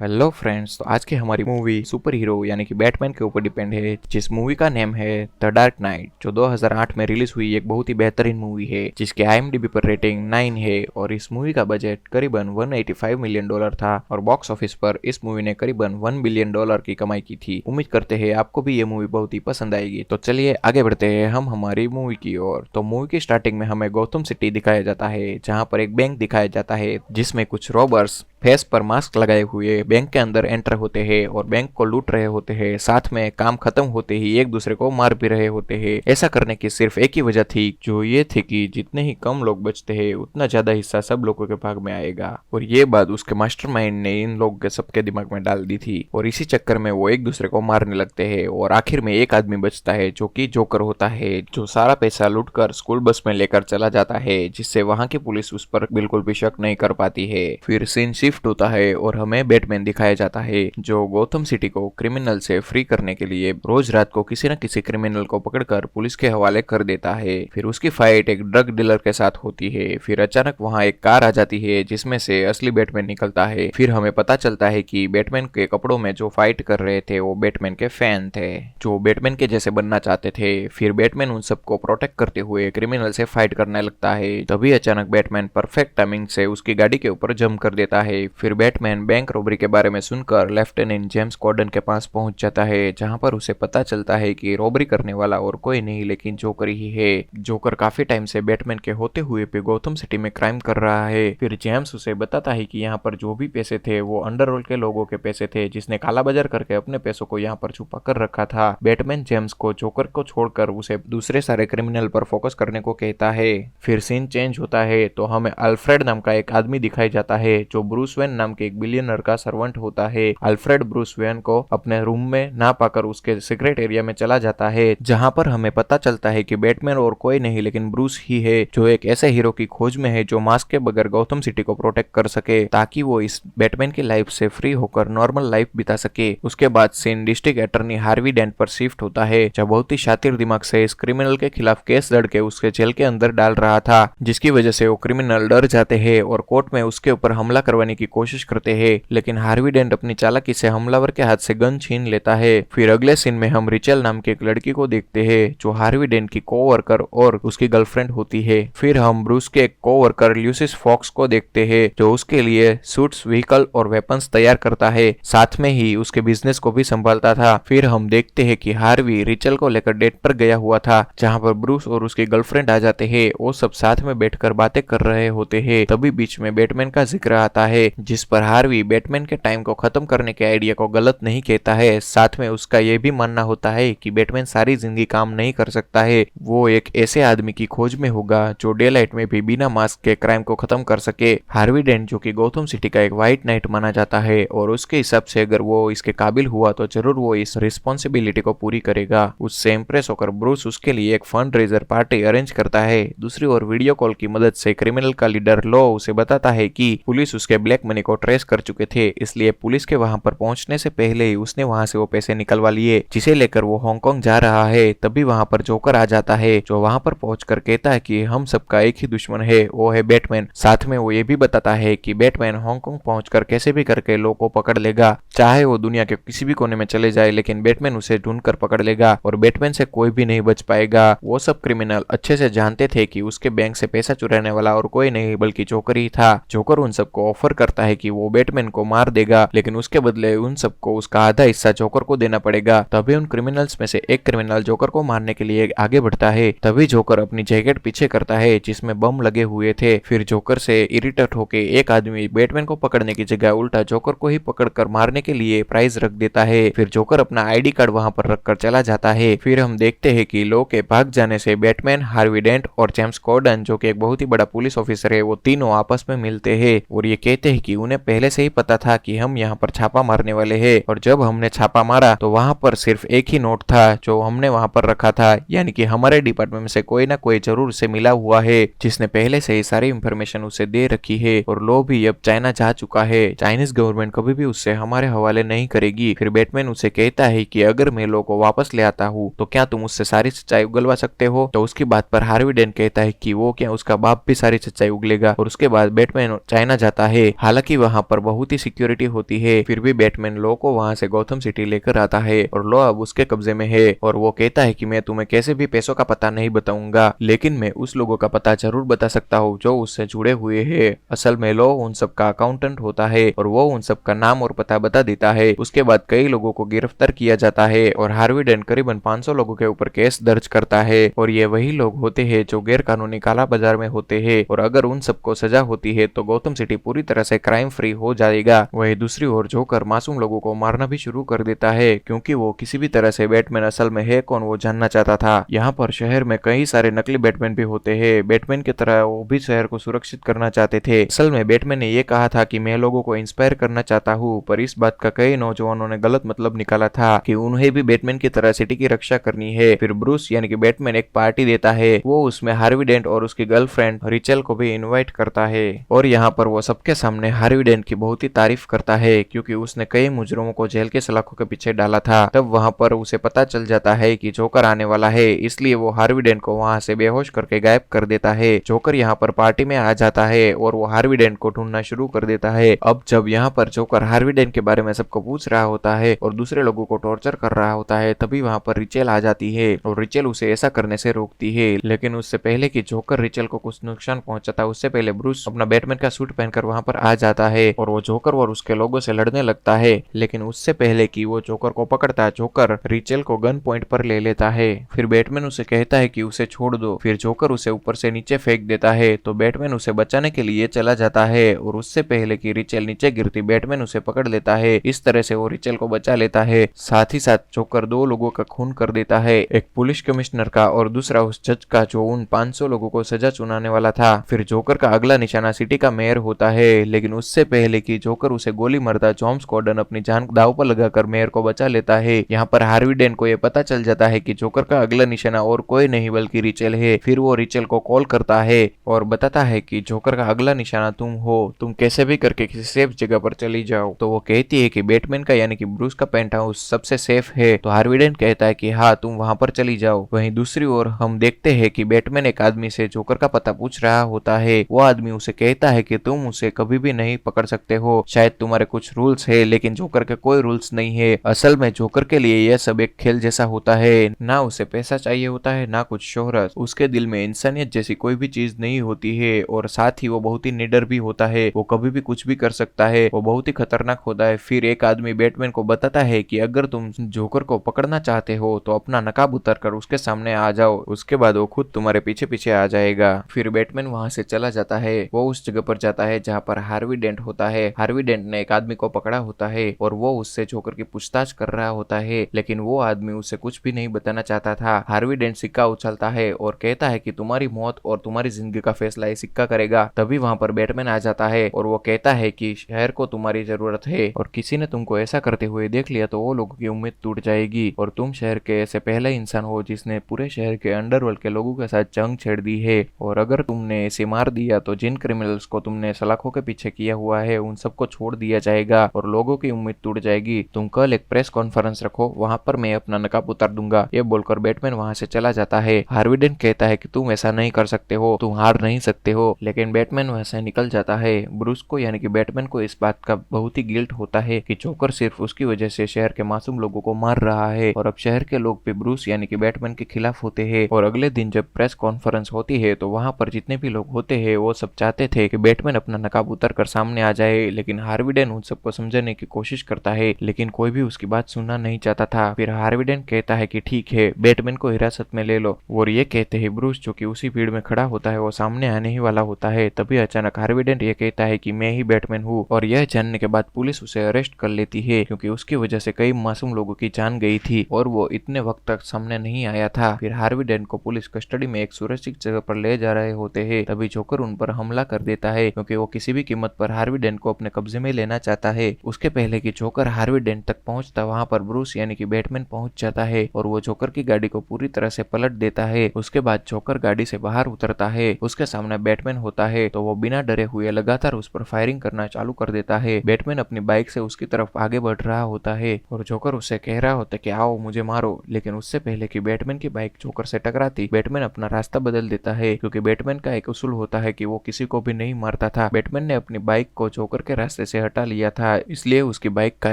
Hello friends, तो आज की हमारी मूवी सुपर हीरो यानी कि बैटमैन के ऊपर डिपेंड है, जिस मूवी का नेम है द डार्क नाइट, जो 2008 में रिलीज हुई एक बहुत ही बेहतरीन मूवी है जिसके IMDb पर रेटिंग 9 है। और इस मूवी का बजट करीबन $185 मिलियन था और बॉक्स ऑफिस पर इस मूवी ने करीबन $1 बिलियन की कमाई की थी। उम्मीद करते हैं आपको भी ये मूवी बहुत ही पसंद आएगी। तो चलिए आगे बढ़ते हैं हम हमारी मूवी की ओर। तो मूवी की स्टार्टिंग में हमें गौतम सिटी दिखाया जाता है, जहाँ पर एक बैंक दिखाया जाता है जिसमें कुछ रॉबर्स फेस पर मास्क लगाए हुए बैंक के अंदर एंटर होते हैं और बैंक को लूट रहे होते हैं। साथ में काम खत्म होते ही एक दूसरे को मार भी रहे होते हैं। ऐसा करने की सिर्फ एक ही वजह थी, जो ये थी कि जितने ही कम लोग बचते हैं उतना ज्यादा हिस्सा सब लोगों के भाग में आएगा। और ये बात उसके मास्टरमाइंड ने इन लोग के सबके दिमाग में डाल दी थी और इसी चक्कर में वो एक दूसरे को मारने लगते हैं। और आखिर में एक आदमी बचता है जो कि जोकर होता है, जो सारा पैसा लूट कर स्कूल बस में लेकर चला जाता है, जिससे वहां की पुलिस उस पर बिल्कुल भी शक नहीं कर पाती है। फिर सीन शिफ्ट होता है और हमें बैटमैन दिखाया जाता है, जो गौतम सिटी को क्रिमिनल से फ्री करने के लिए रोज रात को किसी न किसी क्रिमिनल को पकड़कर पुलिस के हवाले कर देता है। फिर उसकी फाइट एक ड्रग डीलर के साथ होती है। फिर अचानक वहां एक कार आ जाती है जिसमें से असली बैटमैन निकलता है। फिर हमें पता चलता है कि बैटमैन के कपड़ों में जो फाइट कर रहे थे वो बैटमैन के फैन थे, जो बैटमैन के जैसे बनना चाहते थे। फिर बैटमैन उन सबको प्रोटेक्ट करते हुए क्रिमिनल से फाइट करने लगता है। तभी अचानक बैटमैन परफेक्ट टाइमिंग से उसकी गाड़ी के ऊपर जंप कर देता है। फिर बैटमैन बैंक रॉबरी के बारे में सुनकर लेफ्टिनेंट जेम्स गॉर्डन के पास पहुंच जाता है, जहां पर उसे पता चलता है कि रॉबरी करने वाला और कोई नहीं लेकिन जोकर ही है। जोकर काफी टाइम से बैटमैन के होते हुए भी गौतम सिटी में क्राइम कर रहा है। फिर जेम्स उसे बताता है कि यहाँ पर जो भी पैसे थे वो अंडरवर्ल्ड के लोगों के पैसे थे, जिसने काला बाजार करके अपने पैसों को यहाँ पर छुपा कर रखा था। बैटमैन जेम्स को जोकर को छोड़कर उसे दूसरे सारे क्रिमिनल पर फोकस करने को कहता है। फिर सीन चेंज होता है तो हमें अल्फ्रेड नाम का एक आदमी दिखाई जाता है, जो ब्रूस वेन नाम के एक बिलियनर का सर्वेंट होता है। अल्फ्रेड ब्रूस वेन को अपने रूम में ना पाकर उसके सीक्रेट एरिया में चला जाता है, जहां पर हमें पता चलता है कि बैटमैन और कोई नहीं लेकिन ब्रूस ही है, जो एक ऐसे हीरो की खोज में है जो मास्क के बगैर गौतम सिटी को प्रोटेक्ट कर सके, ताकि वो इस बैटमैन की लाइफ से फ्री होकर नॉर्मल लाइफ बिता सके। उसके बाद scene district attorney Harvey Dent पर शिफ्ट होता है, जो बहुत ही शातिर दिमाग से इस क्रिमिनल के खिलाफ केस लड़ के उसके जेल के अंदर डाल रहा था, जिसकी वजह से वो क्रिमिनल डर जाते हैं और कोर्ट में उसके ऊपर हमला करवाने की कोशिश करते हैं। लेकिन हार्वी डेंट अपनी चालाकी से हमलावर के हाथ से गन छीन लेता है। फिर अगले सीन में हम रिचल नाम की एक लड़की को देखते हैं, जो हार्वी डेंट की कोवर्कर और उसकी गर्लफ्रेंड होती है। फिर हम ब्रूस के एक कोवर्कर ल्यूसिस फॉक्स को देखते हैं, जो उसके लिए सूट्स, व्हीकल और वेपन्स तैयार करता है, साथ में ही उसके बिजनेस को भी संभालता था। फिर हम देखते हैं कि हार्वी रिचल को लेकर डेट पर गया हुआ था, जहां पर ब्रूस और उसकी गर्लफ्रेंड आ जाते हैं। वो सब साथ में बैठकर बातें कर रहे होते हैं। तभी बीच में बैटमैन का जिक्र आता है, जिस पर हार्वी बैटमैन के टाइम को खत्म करने के आइडिया को गलत नहीं कहता है। साथ में उसका यह भी मानना होता है कि बैटमैन सारी जिंदगी काम नहीं कर सकता है, वो एक ऐसे आदमी की खोज में होगा जो डे लाइट में भी बिना मास्क के क्राइम को खत्म कर सके। हार्वी डेंट, जो कि गौतम सिटी का एक व्हाइट नाइट माना जाता है, और उसके हिसाब से अगर वो इसके काबिल हुआ तो जरूर वो इस रिस्पॉन्सिबिलिटी को पूरी करेगा। उससे इंप्रेस होकर ब्रूस उसके लिए एक फंड रेजर पार्टी अरेंज करता है। दूसरी ओर वीडियो कॉल की मदद से क्रिमिनल का लीडर लो उसे बताता है कि पुलिस उसके ब्लैक मनी को ट्रेस कर चुके थे, इसलिए पुलिस के वहां पर पहुंचने से पहले ही उसने वहां से वो पैसे निकलवा लिए, जिसे लेकर वो हांगकांग जा रहा है। तभी वहां पर जोकर आ जाता है, जो वहां पर पहुंचकर कहता है कि हम सबका एक ही दुश्मन है, वो है बैटमैन। साथ में वो ये भी बताता है कि बैटमैन हांगकांग पहुंचकर कैसे भी करके लो को पकड़ लेगा, चाहे वो दुनिया के किसी भी कोने में चले जाए, लेकिन बैटमैन उसे ढूंढकर पकड़ लेगा और बैटमैन से कोई भी नहीं बच पाएगा। वो सब क्रिमिनल अच्छे से जानते थे कि उसके बैंक से पैसा चुराने वाला और कोई नहीं बल्कि जोकर ही था। जोकर उन सबको ऑफर करता है कि वो बैटमैन को मार देगा, लेकिन उसके बदले उन सबको उसका आधा हिस्सा जोकर को देना पड़ेगा। तभी उन क्रिमिनल्स में से एक क्रिमिनल जोकर को मारने के लिए आगे बढ़ता है। तभी जोकर अपनी जैकेट पीछे करता है जिसमें बम लगे हुए थे। फिर जोकर से इरिटेट होके एक आदमी बैटमैन को पकड़ने की जगह उल्टा जोकर को ही पकड़कर मारने के लिए प्राइज रख देता है। फिर जोकर अपना आईडी कार्ड वहां पर रखकर चला जाता है। फिर हम देखते हैं कि लो के भाग जाने से बैटमैन, हार्वी डेंट और जेम्स गॉर्डन, जो कि एक बहुत ही बड़ा पुलिस ऑफिसर है, वो तीनों आपस में मिलते हैं और ये कहते हैं कि उन्हें पहले से ही पता था कि हम यहाँ पर छापा मारने वाले हैं। और जब हमने छापा मारा तो वहां पर सिर्फ एक ही नोट था जो हमने वहां पर रखा था, यानी कि हमारे डिपार्टमेंट में से कोई ना कोई जरूर उसे मिला हुआ है, जिसने पहले से ही सारी इंफॉर्मेशन उसे दे रखी है। और लो भी अब चाइना जा चुका है, चाइनीज गवर्नमेंट कभी भी उससे हमारे हवाले नहीं करेगी। फिर बैटमैन उसे कहता है कि अगर मैं लो को वापस ले आता हूँ तो क्या तुम उससे सारी सच्चाई उगलवा सकते हो। तो उसकी बात पर हार्वी डेंट कहता है कि वो क्या उसका बाप भी सारी सच्चाई उगलेगा। और उसके बाद बैटमैन चाइना जाता है। हालांकि वहां पर बहुत ही सिक्योरिटी होती है, फिर भी बैटमैन लो को वहां से गौथम सिटी लेकर आता है और लो अब उसके कब्जे में है और वो कहता है कि मैं तुम्हें कैसे भी पैसों का पता नहीं बताऊंगा, लेकिन मैं उस लोगों का पता जरूर बता सकता हूँ जो उससे जुड़े हुए हैं। असल में लो उन सब का अकाउंटेंट होता है और वो उन सब का नाम और पता बता देता है। उसके बाद कई लोगों को गिरफ्तार किया जाता है और हार्वी डेंट करीबन 500 लोगों के ऊपर केस दर्ज करता है और ये वही लोग होते हैं जो गैर कानूनी काला बाजार में होते हैं और अगर उन सबको सजा होती है तो गौतम सिटी पूरी तरह से क्राइम फ्री हो जाएगा। वहीं दूसरी ओर जोकर मासूम लोगों को मारना भी शुरू कर देता है क्योंकि वो किसी भी तरह से बैटमैन असल में है कौन वो जानना चाहता था। यहाँ पर शहर में कई सारे नकली बैटमैन भी होते हैं। बैटमैन की तरह वो भी शहर को सुरक्षित करना चाहते थे। असल में बैटमैन ने ये कहा था कि मैं लोगों को इंस्पायर करना चाहता हूँ, पर इस बात का कई नौजवानों ने गलत मतलब निकाला था कि उन्हें भी बैटमैन की तरह सिटी की रक्षा करनी है। फिर ब्रूस यानी कि बैटमैन एक पार्टी देता है, वो उसमें हार्वी डेंट और उसकी गर्लफ्रेंड रिचल को भी इनवाइट करता है और यहाँ पर वो सबके सामने हार्वी डेंट की बहुत ही तारीफ करता है क्योंकि उसने कई मुजरिमों को जेल के सलाखों के पीछे डाला था। तब वहाँ पर उसे पता चल जाता है कि जोकर आने वाला है, इसलिए वो हार्वी डेंट को वहाँ से बेहोश करके गायब कर देता है। जोकर यहाँ पर पार्टी में आ जाता है और वो हार्वी डेंट को ढूंढना शुरू कर देता है। अब जब यहाँ पर जोकर हार्वी डेंट के बारे में सबको पूछ रहा होता है और दूसरे लोगों को टॉर्चर कर रहा होता है, तभी वहाँ पर रिचेल आ जाती है और रिचेल उसे ऐसा करने से रोकती है। लेकिन उससे पहले कि जोकर रिचेल को कुछ नुकसान पहुंचाता उससे पहले ब्रूस अपना बैटमैन का सूट पहनकर वहाँ पर आ जाता है और वो जोकर और उसके लोगों से लड़ने लगता है। लेकिन उससे पहले कि वो जोकर को पकड़ता, जोकर रिचेल को गन पॉइंट पर ले लेता है। फिर बैटमैन उसे कहता है कि उसे छोड़ दो। फिर जोकर उसे ऊपर से नीचे फेंक देता है तो बैटमैन उसे बचाने के लिए चला जाता है और उससे पहले कि रिचेल नीचे गिरती बैटमैन उसे पकड़ लेता है। इस तरह से वो रिचेल को बचा लेता है। साथ ही साथ जोकर दो लोगों का खून कर देता है, एक पुलिस कमिश्नर का और दूसरा उस जज का जो उन 500 लोगों को सजा सुनाने वाला था। फिर जोकर का अगला निशाना सिटी का मेयर होता है, लेकिन उससे पहले कि जोकर उसे गोली मारता जॉम्स गॉर्डन अपनी जान दांव पर लगाकर मेयर को बचा लेता है। यहाँ पर हार्वी डेंट को यह पता चल जाता है कि जोकर का अगला निशाना और कोई नहीं बल्कि रिचेल है। फिर वो रिचेल को कॉल करता है और बताता है कि जोकर का अगला निशाना तुम हो, तुम कैसे भी करके किसी सेफ जगह पर चली जाओ। तो वो कहती है कि बैटमैन का यानी कि ब्रूस का पेंट हाउस सबसे सेफ है। तो हार्वी डेंट कहता है कि हाँ तुम वहां पर चली जाओ। वहीं दूसरी ओर हम देखते हैं कि बैटमैन एक आदमी से जोकर का पता पूछ रहा होता है। वो आदमी उसे कहता है कि तुम उसे कभी भी नहीं पकड़ सकते हो, शायद तुम्हारे कुछ रूल्स है, लेकिन जोकर के कोई रूल्स नहीं है। असल में जोकर के लिए यह सब एक खेल जैसा होता है, ना उसे पैसा चाहिए होता है ना कुछ शोहरत। उसके दिल में इंसानियत जैसी कोई भी चीज नहीं होती है और साथ ही वो बहुत ही निडर भी होता है। वो कभी भी कुछ भी कर सकता है, वो बहुत ही खतरनाक होता है। फिर एक आदमी बैटमैन को बताता है कि अगर तुम जोकर को पकड़ना चाहते हो तो अपना नकाब उतार कर उसके सामने आ जाओ, उसके बाद वो खुद तुम्हारे पीछे पीछे आ जाएगा। फिर बैटमैन वहां से चला जाता है। वो उस जगह पर जाता है जहाँ पर हार्वी डेंट होता है। हार्वी डेंट ने एक आदमी को पकड़ा होता है और वो उससे जोकर की पूछताछ कर रहा होता है, लेकिन वो आदमी उसे कुछ भी नहीं बताना चाहता था। हार्वी डेंट सिक्का उछलता है और कहता है कि तुम्हारी मौत और तुम्हारी जिंदगी का फैसला ये सिक्का करेगा। तभी वहां पर बैटमैन आ जाता है और वो कहता है कि शहर को तुम्हारी जरूरत है और किसी ने तुमको ऐसा करते हुए देख लिया तो वो लोगों की उम्मीद टूट जाएगी और तुम शहर के ऐसे पहले इंसान हो जिसने पूरे शहर के अंडरवर्ल्ड के लोगों के साथ जंग छेड़ दी है और अगर तुमने इसे मार दिया तो जिन क्रिमिनल्स को तुमने सलाखों के पीछे किया हुआ है उन सबको छोड़ दिया जाएगा और लोगों की उम्मीद टूट जाएगी। तुम कल एक प्रेस कॉन्फ्रेंस रखो, वहां पर मैं अपना नकाब उतार दूंगा। ये बोलकर बैटमैन वहां से चला जाता है। हार्वी डेंट कहता है कि तुम ऐसा नहीं कर सकते हो, तुम हार नहीं सकते हो, लेकिन बैटमैन वहां से निकल जाता है। ब्रूस को यानी कि बैटमैन को इस बात का बहुत ही गिल्ट होता है कि जोकर सिर्फ उसकी वजह से शहर के मासूम लोगों को मार रहा है और अब शहर के लोग भी ब्रूस यानी कि बैटमैन के खिलाफ होते हैं। और अगले दिन जब प्रेस कॉन्फ्रेंस होती है तो वहां पर जितने भी लोग होते हैं वो सब चाहते थे कि बैटमैन अपना नकाब उतर कर सामने आ जाए, लेकिन हार्वी डेंट उन सबको समझाने की कोशिश करता है, लेकिन कोई भी उसकी बात सुनना नहीं चाहता था। फिर हार्वी डेंट कहता है कि ठीक है, बैटमैन को हिरासत में ले लो। और ये कहते हैं ब्रूस जो कि उसी भीड़ में खड़ा होता है वो सामने आने ही वाला होता है। तभी अचानक हार्वी डेंट ये कहता है कि मैं ही बैटमैन हूँ और यह जानने के बाद पुलिस उसे अरेस्ट कर लेती है क्योंकि उसकी वजह से कई मासूम लोगों की जान गई थी और वो इतने वक्त तक सामने नहीं आया था। फिर हार्वी डेंट को पुलिस कस्टडी में एक सुरक्षित जगह पर ले जा रहे होते हैं, तभी जोकर उन पर हमला कर देता है क्योंकि वो किसी भी कीमत पर हार्वी डेंट को अपने कब्जे में लेना चाहता है। उसके पहले कि जोकर हार्वी डेंट तक पहुंचता वहां पर ब्रूस यानी कि बैटमैन पहुंच जाता है और वो जोकर की गाड़ी को पूरी तरह से पलट देता है। उसके बाद जोकर गाड़ी से बाहर उतरता है, उसके सामने बैटमैन होता है तो वो बिना डरे हुए लगातार उस पर फायरिंग करना चालू कर देता है। बैटमैन अपनी बाइक से उसकी तरफ आगे बढ़ रहा होता है और जोकर उससे कह रहा होता है कि आओ मुझे मारो, लेकिन उससे पहले कि बैटमैन की बाइक जोकर से टकराती बैटमैन अपना रास्ता बदल देता है क्योंकि बैटमैन का एक उसूल होता है कि वो किसी को भी नहीं मारता था। बैटमैन ने अपनी बाइक को जोकर के रास्ते से हटा लिया था, इसलिए उसकी बाइक का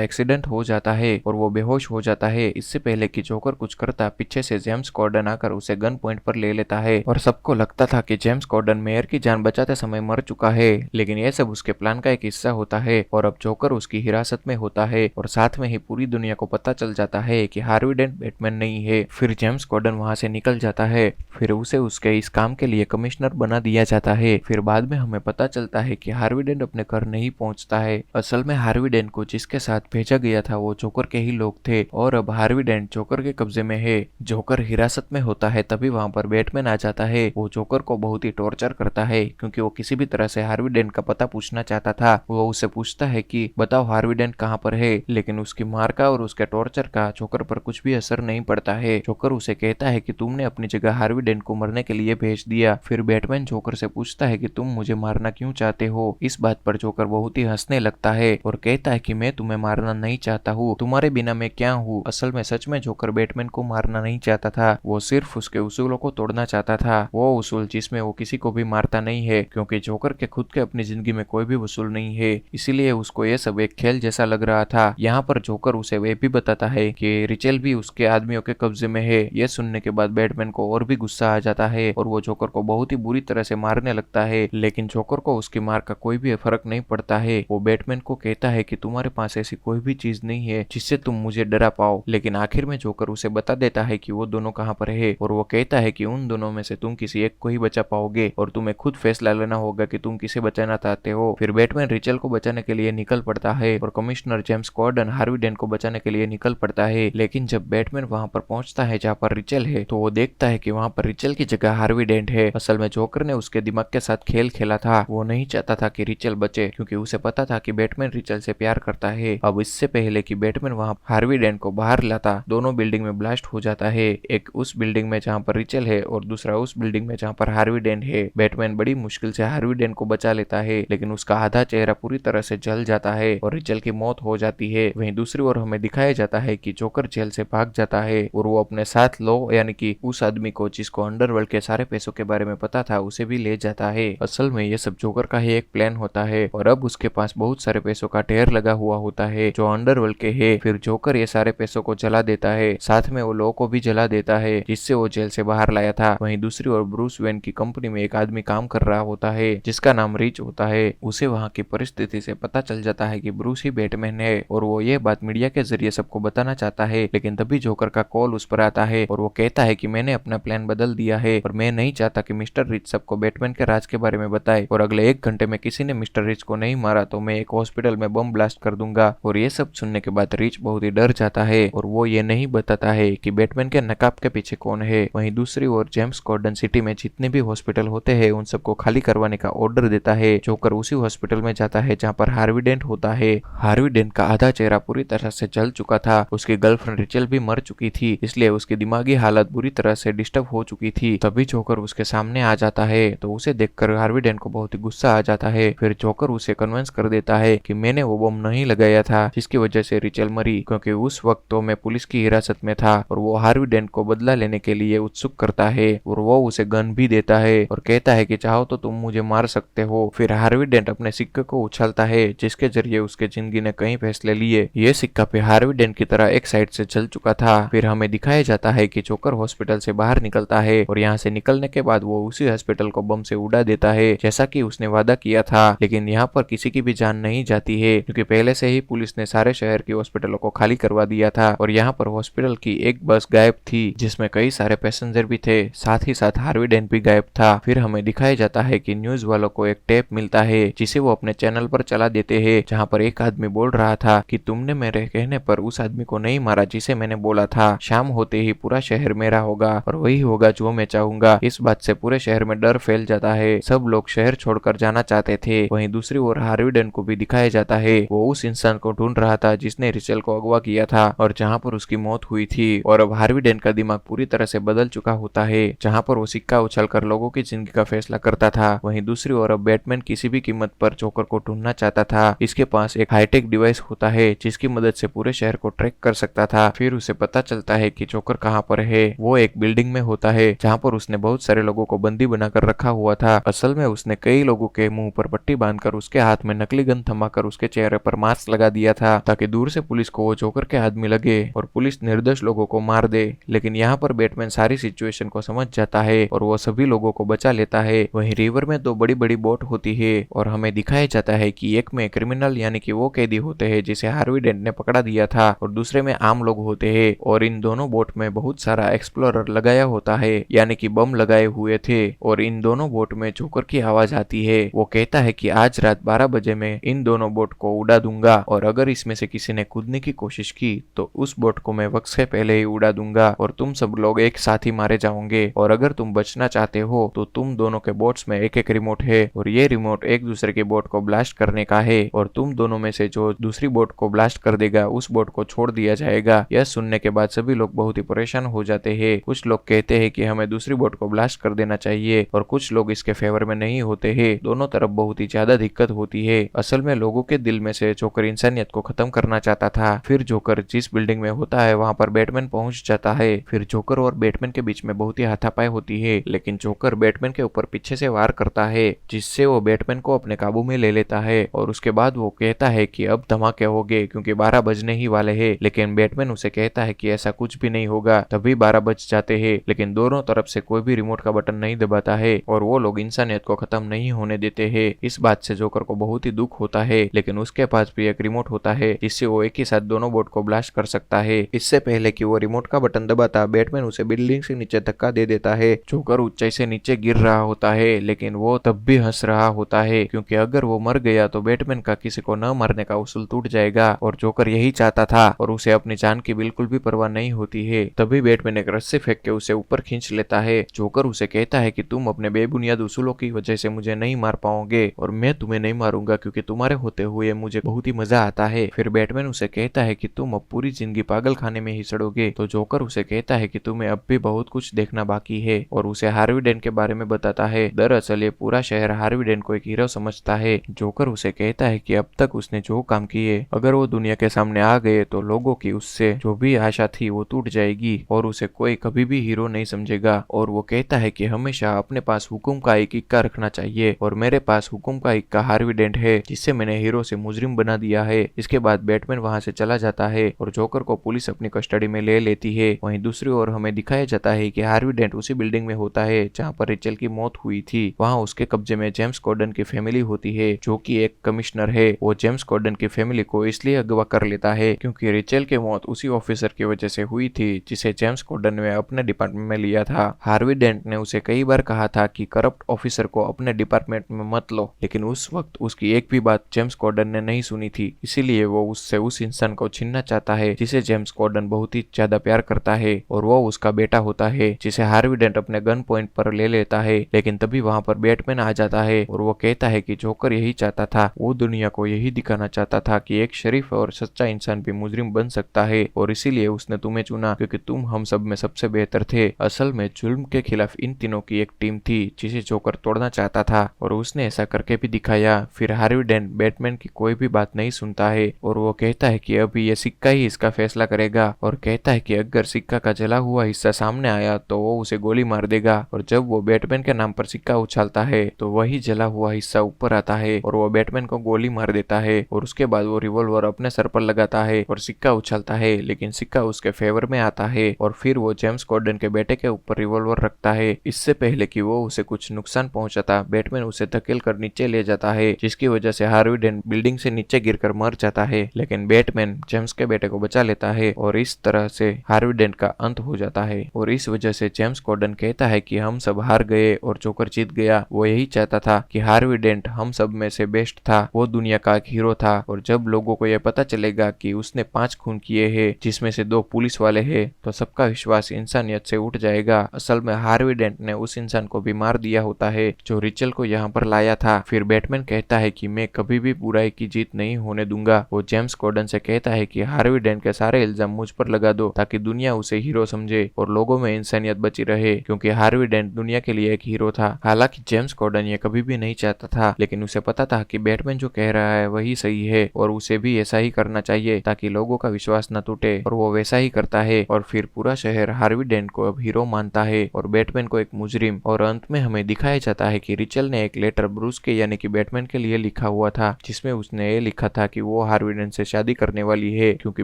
एक्सीडेंट हो जाता है और वो बेहोश हो जाता है। इससे पहले कि जोकर कुछ करता, पीछे से जेम्स कॉर्डन आकर उसे गन पॉइंट पर ले लेता है और सबको लगता था कि जेम्स कॉर्डन मेयर की जान बचाते समय मर चुका है, लेकिन यह सब उसके प्लान का एक हिस्सा होता है और अब जोकर उसकी हिरासत में होता है और साथ में ही पूरी दुनिया को पता चल जाता है कि हार्वी डेंट बैटमैन नहीं है। फिर जेम्स कॉर्डन वहां से निकल जाता है, फिर उसे उसके इस काम के लिए कमिश्नर बना दिया जाता है। फिर बाद में हमें पता चलता है कि हार्वी डेंट अपने घर नहीं पहुंचता है। असल में हार्वी डेंट को जिसके साथ भेजा गया था वो जोकर के ही लोग थे और अब हार्वी डेंट जोकर के कब्जे में है। जोकर हिरासत में होता है तभी वहां पर बैटमैन आ जाता है। वो जोकर को बहुत ही टॉर्चर करता है क्योंकि वो किसी भी तरह से हार्वी डेंट का पता पूछना चाहता था। वो उसे पूछता है कि बताओ हार्वी डेंट कहाँ पर है, लेकिन उसकी मार का और उसके टॉर्चर का जोकर पर कुछ भी असर नहीं पड़ता है। जोकर उसे कहता है कि तुमने अपनी जगह हार्वी डेंट को मरने के लिए भेज दिया। फिर बैटमैन जोकर से पूछता है कि तुम मुझे मारना क्यों चाहते हो। इस बात पर जोकर बहुत ही हंसने लगता है और कहता है कि मैं तुम्हें मारना नहीं चाहता हूँ, तुम्हारे बिना मैं क्या हूँ। असल में सच में जोकर बैटमैन को मारना नहीं चाहता था, वो सिर्फ उसके उसूलों को तोड़ना चाहता था। वो उसूल जिसमें वो किसी को भी मारता नहीं है, क्योंकि जोकर के खुद के अपनी जिंदगी में कोई भी उसूल नहीं है, इसीलिए उसको ये सब एक खेल जैसा लग रहा था। यहाँ पर जोकर उसे वे भी बताता है कि रिचेल भी उसके आदमियों के कब्जे में है। यह सुनने के बाद बैटमैन को और भी गुस्सा आ जाता है और वो जोकर को बहुत ही बुरी तरह से मारने लगता है, लेकिन जोकर को उसकी मार का कोई भी फर्क नहीं पड़ता है। वो बैटमैन को कहता है कि तुम्हारे पास ऐसी कोई भी चीज नहीं है जिससे तुम मुझे डरा पाओ, लेकिन आखिर में जोकर उसे बता देता है कि वो दोनों कहाँ पर है और वो कहता है कि उन दोनों में से तुम किसी एक को ही बचा पाओगे और तुम्हें खुद फैसला लेना होगा कि तुम किसे बचाना चाहते हो। फिर बैटमैन रिचेल को बचाने के लिए निकल पड़ता है और commissioner James Gordon Harvey Dent को बचाने के लिए निकल पड़ता है। लेकिन जब बैटमैन वहां पर पहुंचता है जहाँ पर रिचेल है तो वो देखता है कि वहां पर रिचेल की जगह हार्वी डेंट है। असल में जोकर ने उसके दिमाग के साथ खेल खेला था। वो नहीं चाहता था कि रिचेल बचे क्योंकि उसे पता था कि बैटमैन रिचेल से प्यार करता है। अब इससे पहले कि बैटमैन वहां हार्वी डेंट को बाहर लाता, दोनों बिल्डिंग में ब्लास्ट हो जाता है। एक उस बिल्डिंग में जहाँ पर रिचेल है और दूसरा उस बिल्डिंग में जहाँ पर हार्वी डेंट है। बैटमैन बड़ी मुश्किल से हार्वी डेंट को बचा लेता है, लेकिन उसका आधा चेहरा पूरी तरह से जल जाता है और रिचेल की मौत हो जाती है। वहीं दूसरी ओर हमें दिखाया जाता है कि जोकर जेल से भाग जाता है और वो अपने साथ लो यानी कि उस आदमी को जिसको अंडरवर्ल्ड के सारे पैसों के बारे में पता था उसे भी ले जाता है। असल में ये सब जोकर का ही एक प्लान होता है और अब उसके पास बहुत सारे पैसों का ढेर लगा हुआ होता है जो अंडरवर्ल्ड के है। फिर जोकर ये सारे पैसों को जला देता है, साथ में वो लो को भी जला देता है जिससे वो जेल से बाहर लाया था। वहीं दूसरी ओर ब्रूस वेन की कंपनी में एक आदमी काम कर रहा होता है जिसका नाम रिच होता है। उसे वहाँ की परिस्थिति से पता चल जाता है कि ब्रूस ही बैटमैन है और वो ये बात मीडिया के जरिए सबको बताना चाहता है, लेकिन तभी जोकर का कॉल उस पर आता है और वो कहता है कि मैंने अपना प्लान बदल दिया है और मैं नहीं चाहता कि मिस्टर रिच सबको बैटमैन के राज के बारे में बताए और अगले 1 घंटे में किसी ने मिस्टर रिच को नहीं मारा तो मैं एक हॉस्पिटल में बम ब्लास्ट कर दूंगा। और ये सब सुनने के बाद रिच बहुत ही डर जाता है और वो ये नहीं बताता है कि बैटमैन के नकाब के पीछे कौन है। वहीं दूसरी ओर जेम्स कॉर्डन सिटी में जितने भी हॉस्पिटल होते हैं उन सबको खाली करवाने का ऑर्डर देता है। जोकर उसी हॉस्पिटल में जाता है जहाँ पर हार्वी डेंट होता है। हार्वी डेंट का आधा चेहरा पूरी तरह से जल चुका था, उसकी गर्लफ्रेंड रिचेल भी मर चुकी थी, इसलिए उसकी दिमागी हालत बुरी तरह से डिस्टर्ब हो चुकी थी। तभी जोकर उसके सामने आ जाता है तो उसे देखकर हार्वी डेंट को बहुत ही गुस्सा आ जाता है। फिर जोकर उसे कन्विंस कर देता है कि मैंने वो बम नहीं लगाया था जिसकी वजह से रिचेल मरी, क्योंकि उस वक्त तो मैं पुलिस की हिरासत में था और वो हार्वी डेंट को बदला लेने के लिए उत्सुक करता है और वो उसे गन भी देता है और कहता है कि चाहो तो तुम मुझे मार सकते हो। फिर हार्वी डेंट अपने सिक्के को उछालता है जिसके जरिए उसके जिंदगी ने कई फैसले लिए। ये सिक्का पे हार्वी डेंट की तरह एक साइड से जल चुका था। फिर हमें दिखाया जाता है कि जोकर हॉस्पिटल से बाहर निकलता है और यहाँ से निकलने के बाद वो उसी हॉस्पिटल को बम से उड़ा देता है जैसा कि उसने वादा किया था। लेकिन यहाँ पर किसी की भी जान नहीं जाती है क्योंकि पहले से ही पुलिस ने सारे शहर के हॉस्पिटलों को खाली करवा दिया था और यहाँ पर हॉस्पिटल की एक बस गायब थी जिसमें कई सारे पैसेंजर भी थे, साथ ही साथ हार्वी डेंट भी गायब था। फिर हमें दिखाया जाता है कि न्यूज वालों को एक टेप मिलता है जिसे वो अपने चैनल पर चला देते हैं, जहाँ पर एक आदमी बोल रहा था कि तुमने मेरे कहने पर उस आदमी को नहीं मारा जिसे मैंने बोला था, शाम होते ही पूरा शहर मेरा होगा और वही होगा जो मैं चाहूंगा। इस बात से पूरे शहर में डर फैल जाता है, सब लोग शहर छोड़कर जाना चाहते थे। वहीं दूसरी ओर हार्वी डेंट को भी दिखाया जाता है, वो उस इंसान को ढूंढ रहा था जिसने रिचेल को अगवा किया था और जहाँ पर उसकी मौत हुई थी। और अब हार्वी डेंट का दिमाग पूरी तरह से बदल चुका होता है, जहाँ पर वो सिक्का उछलकर लोगों की जिंदगी का फैसला करता था। वहीं दूसरी ओर अब बैटमैन किसी भी कीमत पर जोकर को ढूंढना चाहता था। इसके पास एक हाईटेक डिवाइस होता है जिसकी मदद से पूरे शहर को ट्रैक कर सकता था। फिर उसे पता चलता है कि जोकर कहाँ पर है। वो एक बिल्डिंग में होता है जहाँ पर उसने बहुत सारे लोगों को बंदी बनाकर रखा हुआ था। असल में उसने कई लोगों के मुंह पर पट्टी बांधकर उसके हाथ में नकली गन थमाकर उसके चेहरे पर मास्क लगा दिया था ताकि दूर से पुलिस को वो जोकर के आदमी लगे और पुलिस निर्दोष लोगों को मार दे। लेकिन यहाँ पर बैटमैन सारी सिचुएशन को समझ जाता है और वो सभी लोगों को बचा लेता है। वहीं रिवर में दो बड़ी बड़ी बोट होती है और हमें दिखाया जाता है कि एक में क्रिमिनल यानी कि वो कैदी होते हैं जिसे हार्वी डेंट ने पकड़ा दिया था और दूसरे में आम लोग होते हैं। और इन दोनों बोट में बहुत सारा एक्सप्लोरर लगाया होता है यानी कि बम लगाए हुए थे। और इन दोनों बोट में जोकर की आवाज आती है। वो कहता है कि आज रात 12 बजे मैं इन दोनों बोट को उड़ा दूंगा और अगर इसमें से किसी ने कूदने की कोशिश की तो उस बोट को मैं वक्त से पहले ही उड़ा दूंगा और तुम सब लोग एक साथ ही मारे जाओगे। और अगर तुम बचना चाहते हो तो तुम दोनों के बोट्स में एक एक रिमोट है और ये रिमोट एक दूसरे के बोट को ब्लास्ट करने का है और तुम दोनों में से जो दूसरी बोट को ब्लास्ट कर देगा उस बोट को छोड़ दिया जाएगा। यह सुनने के बाद सभी लोग बहुत ही परेशान हो जाते हैं। कुछ लोग कहते हैं कि हमें दूसरी बोट को ब्लास्ट कर देना चाहिए और कुछ लोग इसके फेवर में नहीं होते हैं। दोनों तरफ बहुत ही ज्यादा दिक्कत होती है। असल में लोगों के दिल में से जोकर इंसानियत को खत्म करना चाहता था। फिर जोकर जिस बिल्डिंग में होता है वहां पर बैटमैन पहुंच जाता है। फिर जोकर और बैटमैन के बीच में बहुत ही हाथापाई होती है लेकिन जोकर बैटमैन के ऊपर पीछे से वार करता है जिससे वो बैटमैन को अपने काबू में ले लेता है। और उसके बाद वो कहता है कि अब धमाके होंगे क्योंकि 12 बजने ही वाले हैं। लेकिन बैटमैन उसे कहता है कि ऐसा कुछ भी नहीं होगा। तभी 12 बज जाते हैं लेकिन दोनों तरफ से कोई भी रिमोट का बटन नहीं दबाता है और वो लोग इंसानियत को खत्म नहीं होने देते हैं। इस बात से जोकर को बहुत ही दुख होता है लेकिन उसके पास भी एक रिमोट होता है जिससे वो एक ही साथ दोनों बोट को ब्लास्ट कर सकता है। इससे पहले कि वो रिमोट का बटन दबाता बैटमैन उसे बिल्डिंग से नीचे धक्का दे देता है। जोकर ऊंचाई से नीचे गिर रहा होता है लेकिन वो तब भी हंस रहा होता है क्योंकि अगर वो मर गया तो बैटमैन का किसी को न मारने का उसूल टूट जाएगा और जोकर यही चाहता था और उसे अपनी जान की बिल्कुल भी परवाह नहीं होती है। तभी बैटमैन एक रस्सी फेंक के उसे ऊपर खींच लेता है। जोकर उसे कहता है कि तुम अपने बेबुनियाद उसूलों की वजह से मुझे नहीं मार पाओगे और मैं तुम्हें नहीं मारूंगा क्योंकि तुम्हारे होते हुए मुझे बहुत ही मजा आता है। फिर बैटमैन उसे कहता है कि तुम अब पूरी जिंदगी पागल खाने में ही सड़ोगे। तो जोकर उसे कहता है कि तुम्हें अब भी बहुत कुछ देखना बाकी है और उसे हार्वी डेंट के बारे में बताता है। दरअसल ये पूरा शहर हार्वी डेंट को एक हीरो समझता है। जोकर उसे कहता है कि अब तक उसने जो काम किए अगर वो दुनिया के सामने आ गए तो लोगों की उससे जो भी आशा थी वो टूट जाएगी और उसे कोई कभी भी हीरो नहीं समझेगा। और वो कहता है कि हमेशा अपने पास हुकुम का एक इक्का रखना चाहिए और मेरे पास हुकुम का इक्का हार्वी डेंट है जिससे मैंने हीरो से मुजरिम बना दिया है। इसके बाद बैटमैन वहां से चला जाता है और जोकर को पुलिस अपनी कस्टडी में ले लेती है। वहीं दूसरी ओर हमें दिखाया जाता है कि हार्वी डेंट उसी बिल्डिंग में होता है जहां पर रिचल की मौत हुई थी। वहां उसके कब्जे में जेम्स गॉर्डन की फैमिली होती है जो कि एक कमिश्नर है। वो जेम्स गॉर्डन की फैमिली को इसलिए अगवा कर लेता है क्योंकि रिचल की मौत उसी ऑफिसर की वजह से हुई थी जिसे जेम्स गॉर्डन ने अपने डिपार्टमेंट में लिया था। हार्वी डेंट ने उसे कई बार कहा था कि करप्ट ऑफिसर को अपने डिपार्टमेंट में मत लो लेकिन उस वक्त उसकी एक भी बात जेम्स गॉर्डन ने नहीं सुनी थी। इसीलिए वो उससे उस इंसान को छीनना चाहता है जिसे जेम्स गॉर्डन बहुत ही ज्यादा प्यार करता है और वो उसका बेटा होता है जिसे हार्वी डेंट अपने गन पॉइंट पर ले लेता है। लेकिन तभी वहां पर बैटमैन आ जाता है और वो कहता है कि जोकर यही चाहता था, वो दुनिया को यही दिखाना चाहता था कि एक शरीफ और सच्चा इंसान भी मुजरिम बन सकता है और इसीलिए उसने तुम्हें चुना क्योंकि तुम हम सब में सबसे बेहतर थे। असल में जुल्म के खिलाफ इन तीनों की एक टीम थी जिसे जोकर तोड़ना चाहता था और उसने ऐसा करके भी दिखाया। फिर हार्वी डेंट बैटमैन की कोई भी बात नहीं सुनता है और वो कहता है कि अभी ये सिक्का ही इसका फैसला करेगा और कहता है कि अगर सिक्का का जला हुआ हिस्सा सामने आया तो वो उसे गोली मार देगा। और जब वो बैटमैन के नाम पर सिक्का उछालता है तो वही जला हुआ हिस्सा ऊपर आता है और वो बैटमैन को गोली मार देता है और उसके बाद वो रिवॉल्वर अपने सर पर लगाता है और सिक्का उछालता है लेकिन सिक्का उसके फेवर में आता है और फिर वो जेम्स गॉर्डन के बेटे के ऊपर रिवॉल्वर रखता है। इससे पहले कि वो उसे कुछ नुकसान पहुंचाता बैटमैन उसे धकेल कर नीचे ले जाता है जिसकी वजह से हार्वी डेंट बिल्डिंग से नीचे गिरकर मर जाता है। लेकिन बैटमैन जेम्स के बेटे को बचा लेता है और इस तरह से हार्वी डेंट का अंत हो जाता है। और इस वजह से जेम्स गॉर्डन कहता है कि हम सब हार गए और जोकर जीत गया। वो यही चाहता था कि हार्वी डेंट हम सब में से बेस्ट था, वो दुनिया का एक हीरो था। और जब लोगों को यह पता चलेगा कि उसने 5 खून किए हैं जिसमें से 2 पुलिस वाले हैं तो सबका विश्वास इंसानियत से उठ जाएगा। असल में हार्वी डेंट ने उस इंसान को भी मार दिया होता है जो रिचल को यहाँ पर लाया था। फिर बैटमैन कहता है कि मैं कभी भी बुराई की जीत नहीं होने दूंगा। वो जेम्स गॉर्डन से कहता है कि हार्वी डेंट के सारे इल्जाम मुझ पर लगा दो ताकि दुनिया उसे हीरो समझे और लोगों में इंसानियत बची रहे क्योंकि हार्वी डेंट दुनिया के लिए एक हीरो था। हालांकि जेम्स गॉर्डन ये कभी भी नहीं चाहता था लेकिन उसे पता था कि बैटमैन जो कह रहा है वही सही है और उसे भी ऐसा ही करना चाहिए ताकि लोगों का विश्वास न टूटे और वो वैसा ही करता है। और फिर पूरा शहर हार्वी डेंट को अब हीरो मानता है और बैटमैन को एक मुजरिम। और अंत में हमें दिखाया जाता है कि रिचल ने एक लेटर ब्रूस के के यानी कि बैटमैन के लिए लिखा हुआ था, जिसमें उसने ये लिखा था कि वो हार्वी डेंट से शादी करने वाली है क्योंकि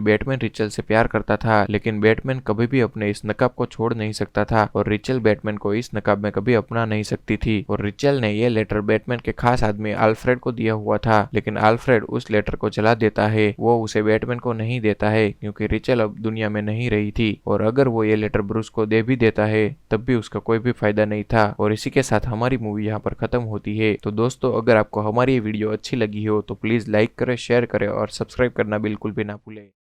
बैटमैन रिचल से प्यार करता था, लेकिन बैटमैन कभी भी अपने इस नकाब को छोड़ नहीं सकता था और रिचल बैटमैन को इस नकाब में कभी अपना नहीं सकती थी। और रिचल ने ये लेटर बैटमैन के खास आदमी अल्फ्रेड को दिया हुआ था, लेकिन अल्फ्रेड उस लेटर को जला देता है। वो उसे बैटमैन को नहीं देता है क्योंकि रिचल अब दुनिया में नहीं रही थी, और अगर वो ये लेटर ब्रूस को दे भी देता है तब भी उसका कोई भी फायदा नहीं था। और इसी के साथ हमारी मूवी यहाँ पर खत्म होती है। तो दोस्तों, अगर आपको हमारी ये वीडियो अच्छी लगी हो तो प्लीज लाइक करें, शेयर करें और सब्सक्राइब करना बिल्कुल भी ना भूलें।